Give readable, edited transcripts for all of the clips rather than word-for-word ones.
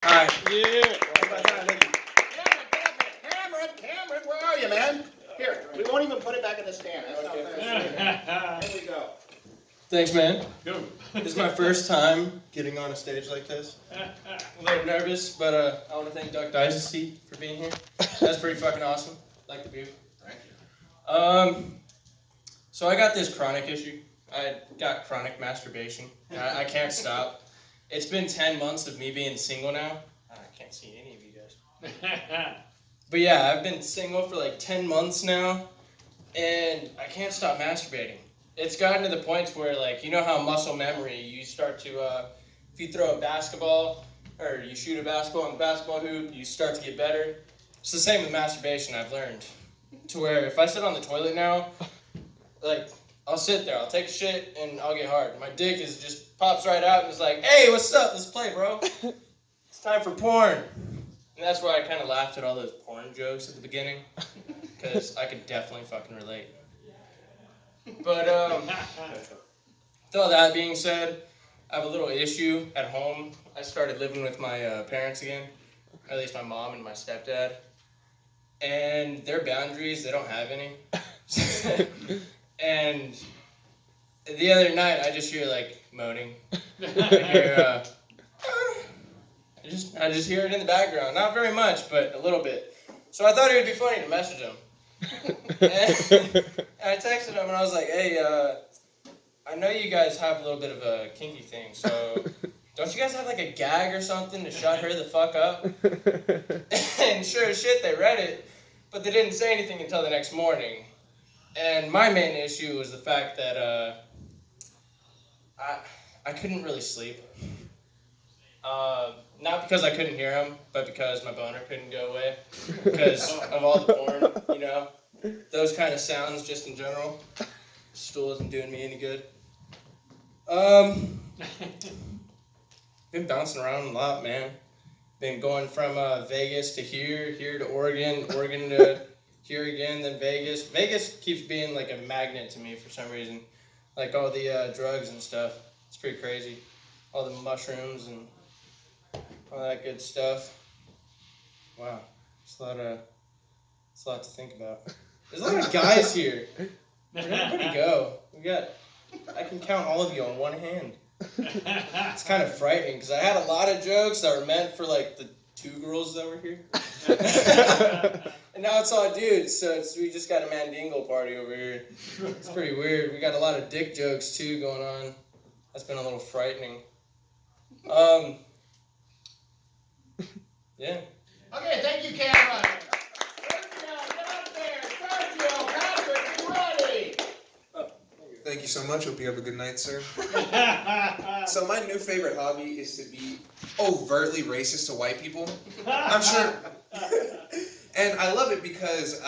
All right. Yeah. Cameron, where are you, man? Here, we won't even put it back in the stand. That's not fair. Here we go. Thanks, man. Go. This is my first time getting on a stage like this. A little nervous, but I want to thank Duck Dynasty for being here. That's pretty fucking awesome. Like the view. Thank you. So I got this chronic issue. I got chronic masturbation. I can't stop. It's been 10 months of me being single now. I can't see any of you guys. But yeah, I've been single for like 10 months now, and I can't stop masturbating. It's gotten to the point where, like, you know how muscle memory, you start to, if you throw a basketball, or you shoot a basketball in the basketball hoop, you start to get better. It's the same with masturbation, I've learned. To where if I sit on the toilet now, like, I'll sit there, I'll take a shit, and I'll get hard. My dick is just pops right out and is like, hey, what's up? Let's play, bro. It's time for porn. And that's why I kind of laughed at all those porn jokes at the beginning, because I could definitely fucking relate. But, with all that being said, I have a little issue at home. I started living with my parents again, or at least my mom and my stepdad. And their boundaries, they don't have any. And the other night, I just hear, like, moaning. I hear, I just hear it in the background. Not very much, but a little bit. So I thought it would be funny to message him. And I texted him, and I was like, hey, I know you guys have a little bit of a kinky thing, so don't you guys have, like, a gag or something to shut her the fuck up? And sure as shit, they read it, but they didn't say anything until the next morning. And my main issue was the fact that I couldn't really sleep. Not because I couldn't hear him, but because my boner couldn't go away. Because of all the porn, you know? Those kind of sounds just in general. Stool isn't doing me any good. Been bouncing around a lot, man. Been going from Vegas to here to Oregon to here again, then Vegas. Vegas keeps being like a magnet to me for some reason. Like all the drugs and stuff. It's pretty crazy. All the mushrooms and all that good stuff. Wow. It's a lot to think about. There's a lot of guys here. Where'd everybody go? I can count all of you on one hand. It's kind of frightening because I had a lot of jokes that were meant for like the 2 girls that were here. And now it's all dudes, so we just got a mandingle party over here. It's pretty weird. We got a lot of dick jokes too going on. That's been a little frightening. Yeah. Okay, thank you, Camron. Sergio, get up there. Sergio, Patrick, you ready? Thank you so much. Hope you have a good night, sir. So my new favorite hobby is to be overtly racist to white people. I'm sure. And I love it because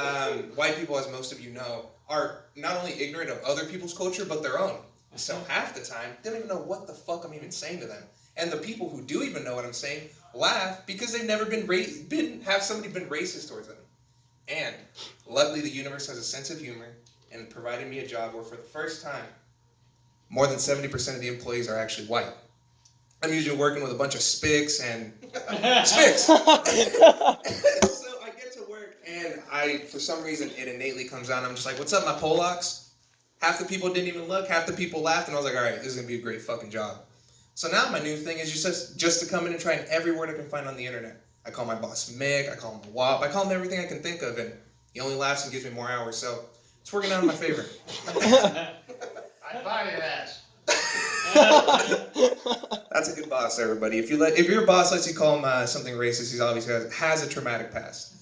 white people, as most of you know, are not only ignorant of other people's culture, but their own. So half the time, they don't even know what the fuck I'm even saying to them. And the people who do even know what I'm saying laugh because they've never have somebody been racist towards them. And luckily, the universe has a sense of humor and provided me a job where, for the first time, more than 70% of the employees are actually white. I'm usually working with a bunch of spics and spics. So I get to work, and for some reason, it innately comes out. I'm just like, "What's up, my Polacks?" Half the people didn't even look. Half the people laughed, and I was like, "All right, this is gonna be a great fucking job." So now my new thing is just to come in and try every word I can find on the internet. I call my boss Mick. I call him the WAP. I call him everything I can think of, and he only laughs and gives me more hours. So it's working out in my favor. I find your ass. That's a good boss, everybody. If your boss lets you call him something racist, he obviously has a traumatic past.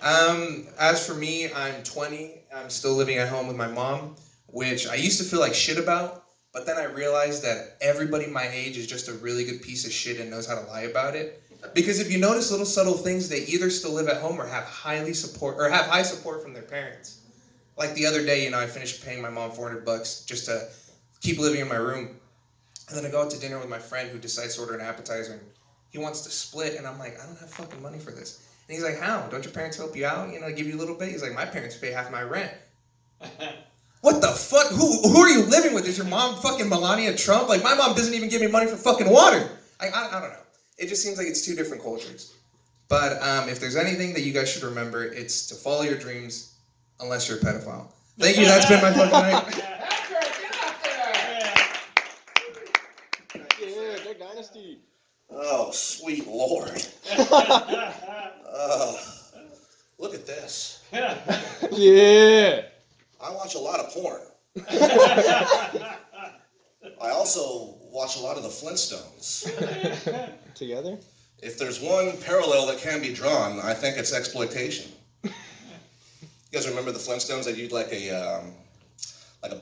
As for me, I'm 20. I'm still living at home with my mom, which I used to feel like shit about, but then I realized that everybody my age is just a really good piece of shit and knows how to lie about it. Because if you notice little subtle things, they either still live at home or have high support from their parents. Like the other day, I finished paying my mom $400 just to keep living in my room. And then I go out to dinner with my friend who decides to order an appetizer, and he wants to split, and I'm like, I don't have fucking money for this. And he's like, how? Don't your parents help you out? Give you a little bit? He's like, my parents pay half my rent. What the fuck? Who are you living with? Is your mom fucking Melania Trump? Like, my mom doesn't even give me money for fucking water. I don't know. it just seems like it's two different cultures. But if there's anything that you guys should remember, it's to follow your dreams, unless you're a pedophile. Thank you. That's been my fucking night. Patrick, get up there! Yeah, Big Dynasty. Oh, sweet Lord. Look at this. Yeah. I watch a lot of porn. I also watch a lot of the Flintstones. Together? If there's one parallel that can be drawn, I think it's exploitation. You guys remember the Flintstones? They used like a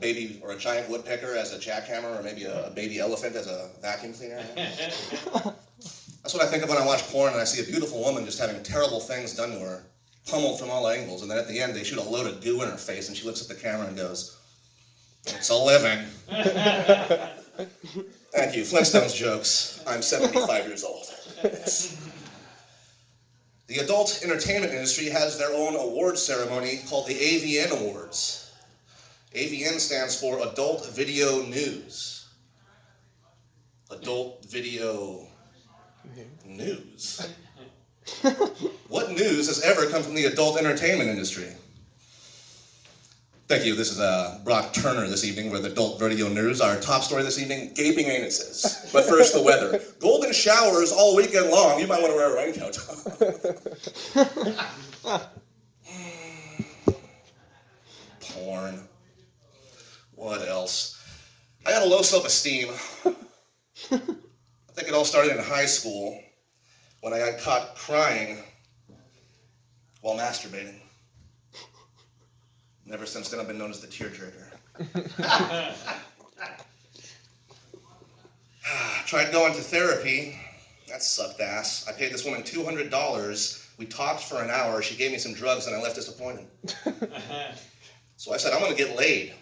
baby or a giant woodpecker as a jackhammer, or maybe a baby elephant as a vacuum cleaner. That's what I think of when I watch porn and I see a beautiful woman just having terrible things done to her, pummeled from all angles, and then at the end they shoot a load of goo in her face and she looks at the camera and goes, "It's a living." Thank you. Flintstones jokes. I'm 75 years old. The adult entertainment industry has their own award ceremony called the AVN Awards. AVN stands for Adult Video News. Adult Video News. What news has ever come from the adult entertainment industry? Thank you. This is Brock Turner this evening with Adult Video News. Our top story this evening, gaping anuses. But first, the weather. Golden showers all weekend long. You might want to wear a raincoat. Porn. What else? I had a low self-esteem. I think it all started in high school when I got caught crying while masturbating. And ever since then, I've been known as the tearjerker. Tried going to therapy. That sucked ass. I paid this woman $200. We talked for an hour. She gave me some drugs, and I left disappointed. So I said, I'm going to get laid.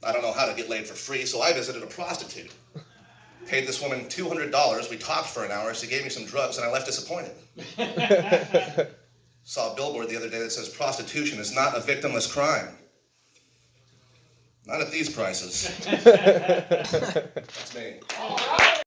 I don't know how to get laid for free, so I visited a prostitute. Paid this woman $200. We talked for an hour. She gave me some drugs, and I left disappointed. Saw a billboard the other day that says prostitution is not a victimless crime. Not at these prices. That's me.